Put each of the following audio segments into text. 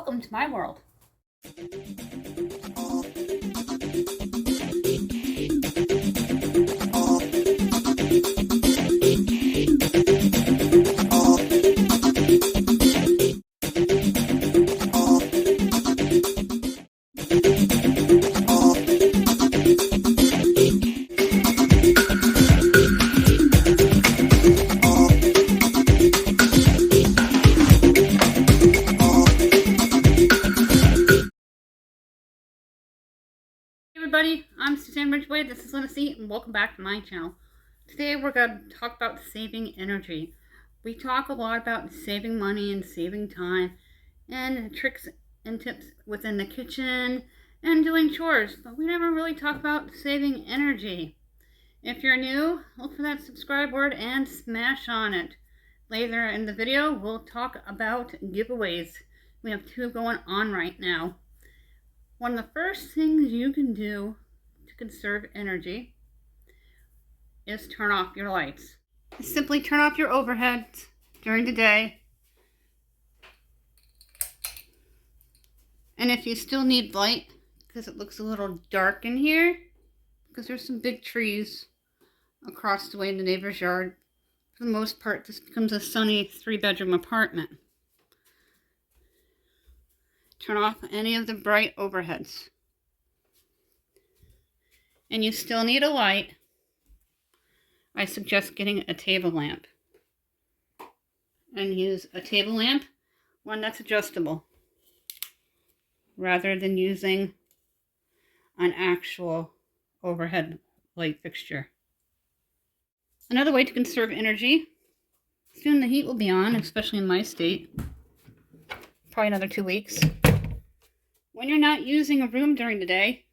Welcome to my world. Everybody, I'm Suzanne Ridgeway, this is Lindsay, and welcome back to my channel. Today we're going to talk about saving energy. We talk a lot about saving money and saving time and tricks and tips within the kitchen and doing chores, but we never really talk about saving energy. If you're new, look for that subscribe word and smash on it. Later in the video, we'll talk about giveaways. We have 2 going on right now. One of the first things you can do to conserve energy is turn off your lights. Simply turn off your overheads during the day. And if you still need light, because it looks a little dark in here, because there's some big trees across the way in the neighbor's yard, for the most part this becomes a sunny 3-bedroom apartment. Turn off any of the bright overheads. And you still need a light. I suggest getting a table lamp. And use a table lamp, one that's adjustable, rather than using an actual overhead light fixture. Another way to conserve energy, soon the heat will be on, especially in my state. Probably another 2 weeks. When you're not using a room during the day,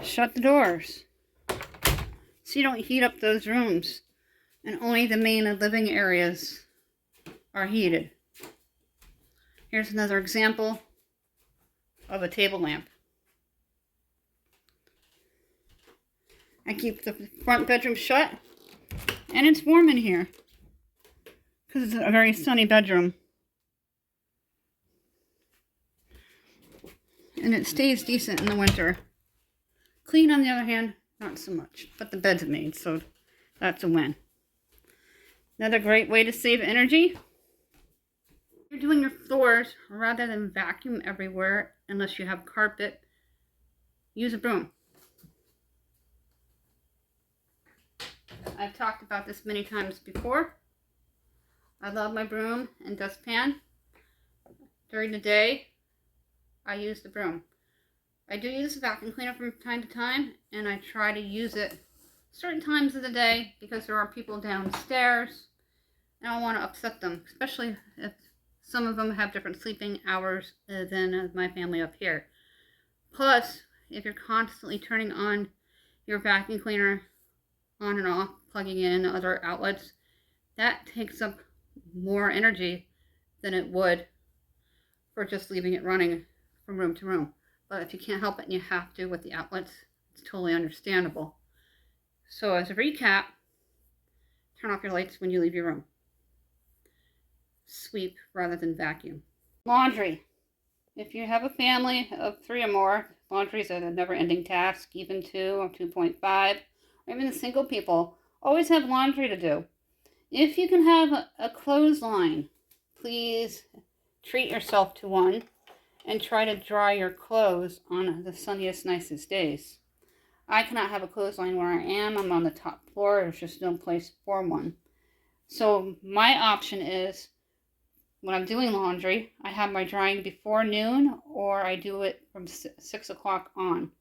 shut the doors so you don't heat up those rooms and only the main living areas are heated. Here's another example of a table lamp. I keep the front bedroom shut and it's warm in here because it's a very sunny bedroom. And it stays decent in the winter. Clean, on the other hand, not so much. But the bed's made, so that's a win. Another great way to save energy. You're doing your floors, rather than vacuum everywhere, unless you have carpet, use a broom. I've talked about this many times before. I love my broom and dustpan. During the day, I use the broom. I do use the vacuum cleaner from time to time, and I try to use it certain times of the day because there are people downstairs and I don't want to upset them, especially if some of them have different sleeping hours than my family up here. Plus, if you're constantly turning on your vacuum cleaner on and off, plugging in other outlets, that takes up more energy than it would for just leaving it running from room to room. But if you can't help it and you have to with the outlets, it's totally understandable. So as a recap, turn off your lights when you leave your room. Sweep rather than vacuum. Laundry. If you have a family of 3 or more, laundry is a never-ending task. Even 2 or 2.5, or even the single people always have laundry to do. If you can have a clothesline, please treat yourself to one. And try to dry your clothes on the sunniest, nicest days. I cannot have a clothesline where I am. I'm on the top floor. There's just no place for one. So my option is, when I'm doing laundry, I have my drying before noon, or I do it from 6 o'clock on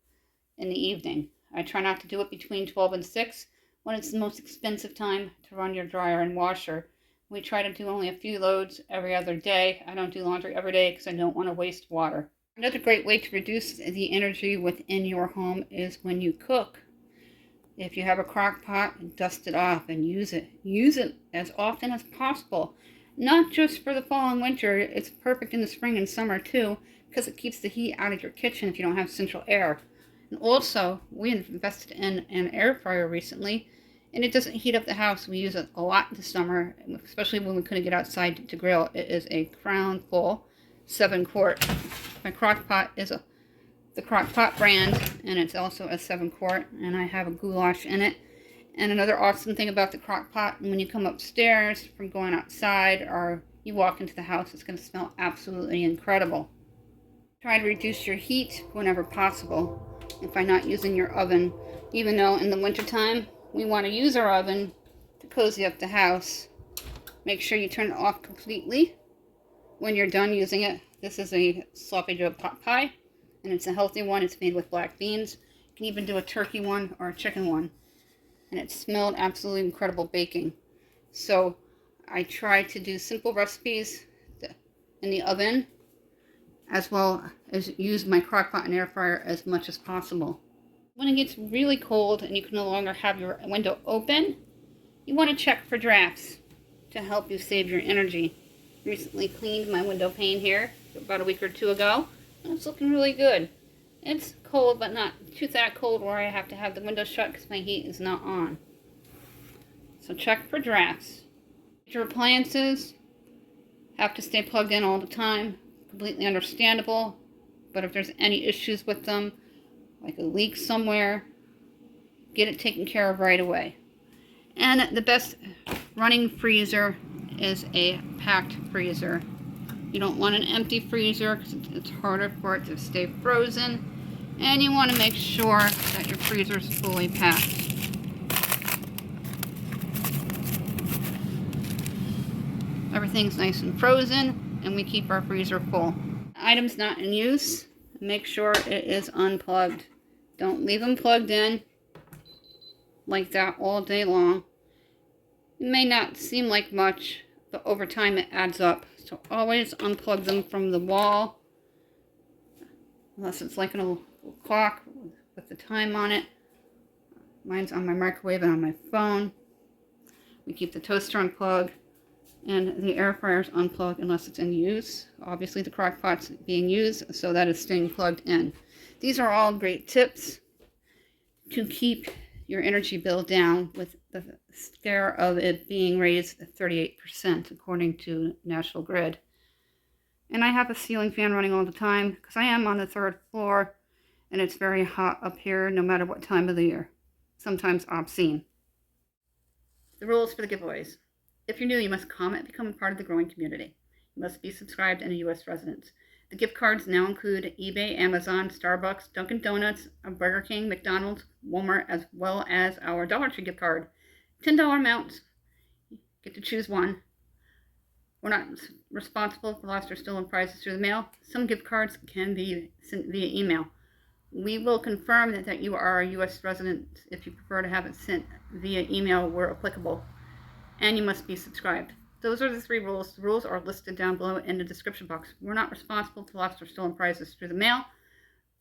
in the evening. I try not to do it between 12 and 6 when it's the most expensive time to run your dryer and washer. We try to do only a few loads every other day. I don't do laundry every day because I don't want to waste water. Another great way to reduce the energy within your home is when you cook. If you have a crock pot, dust it off and use it. Use it as often as possible. Not just for the fall and winter. It's perfect in the spring and summer too, because it keeps the heat out of your kitchen if you don't have central air. And also, we invested in an air fryer recently, and it doesn't heat up the house. We use it a lot this summer, especially when we couldn't get outside to grill. It is a crown full, 7-quart. My crock pot is the crock pot brand, and it's also a 7-quart, and I have a goulash in it. And another awesome thing about the crock pot, when you come upstairs from going outside or you walk into the house, it's going to smell absolutely incredible. Try to reduce your heat whenever possible if I'm not using your oven, even though in the wintertime we want to use our oven to cozy up the house. Make sure you turn it off completely when you're done using it. This is a sloppy Joe pot pie, and it's a healthy one. It's made with black beans. You can even do a turkey one or a chicken one. And it smelled absolutely incredible baking. So I try to do simple recipes in the oven, as well as use my crock pot and air fryer as much as possible. When it gets really cold and you can no longer have your window open, you want to check for drafts to help you save your energy. Recently cleaned my window pane here about a week or two ago, and it's looking really good. It's cold, but not too that cold where I have to have the window shut because my heat is not on. So check for drafts. Your appliances have to stay plugged in all the time. Completely understandable. But if there's any issues with them, like a leak somewhere, get it taken care of right away. And the best running freezer is a packed freezer. You don't want an empty freezer because it's harder for it to stay frozen. And you want to make sure that your freezer is fully packed. Everything's nice and frozen, and we keep our freezer full. Items not in use, make sure it is unplugged. Don't leave them plugged in like that all day long. It may not seem like much, but over time it adds up. So always unplug them from the wall, unless it's like an clock with the time on it. Mine's on my microwave and on my phone. We keep the toaster unplugged, and the air fryer's unplugged unless it's in use. Obviously the crock pot's being used, so that is staying plugged in. These are all great tips to keep your energy bill down, with the scare of it being raised 38% according to National Grid. And I have a ceiling fan running all the time because I am on the 3rd floor and it's very hot up here no matter what time of the year. Sometimes obscene. The rules for the giveaways. If you're new, you must comment, become a part of the growing community. You must be subscribed and a U.S. resident. The gift cards now include eBay, Amazon, Starbucks, Dunkin' Donuts, Burger King, McDonald's, Walmart, as well as our Dollar Tree gift card. $10 amounts. You get to choose one. We're not responsible for lost or stolen prizes through the mail. Some gift cards can be sent via email. We will confirm that you are a U.S. resident if you prefer to have it sent via email where applicable. And you must be subscribed. Those are the 3 rules. The rules are listed down below in the description box. We're not responsible for lost or stolen prizes through the mail.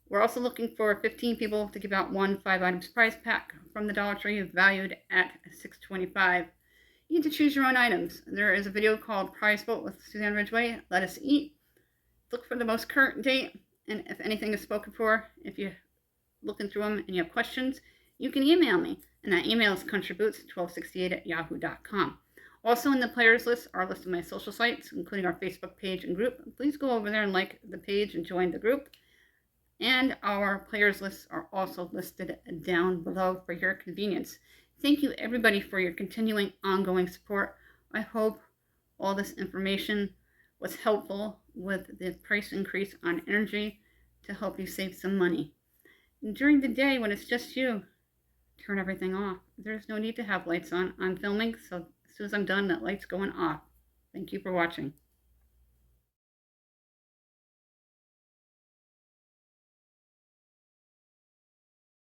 We're also looking for 15 people to give out one 5 items prize pack from the Dollar Tree valued at $6.25. You need to choose your own items. There is a video called Prize Vote with Suzanne Ridgway. Let us eat. Look for the most current date, and if anything is spoken for, if you're looking through them and you have questions, you can email me. And that email is contributes1268@yahoo.com. Also in the players list are listed my social sites, including our Facebook page and group. Please go over there and like the page and join the group. And our players lists are also listed down below for your convenience. Thank you everybody for your continuing ongoing support. I hope all this information was helpful with the price increase on energy to help you save some money. And during the day when it's just you, turn everything off. There's no need to have lights on. I'm filming, so as soon as I'm done, that light's going off. Thank you for watching.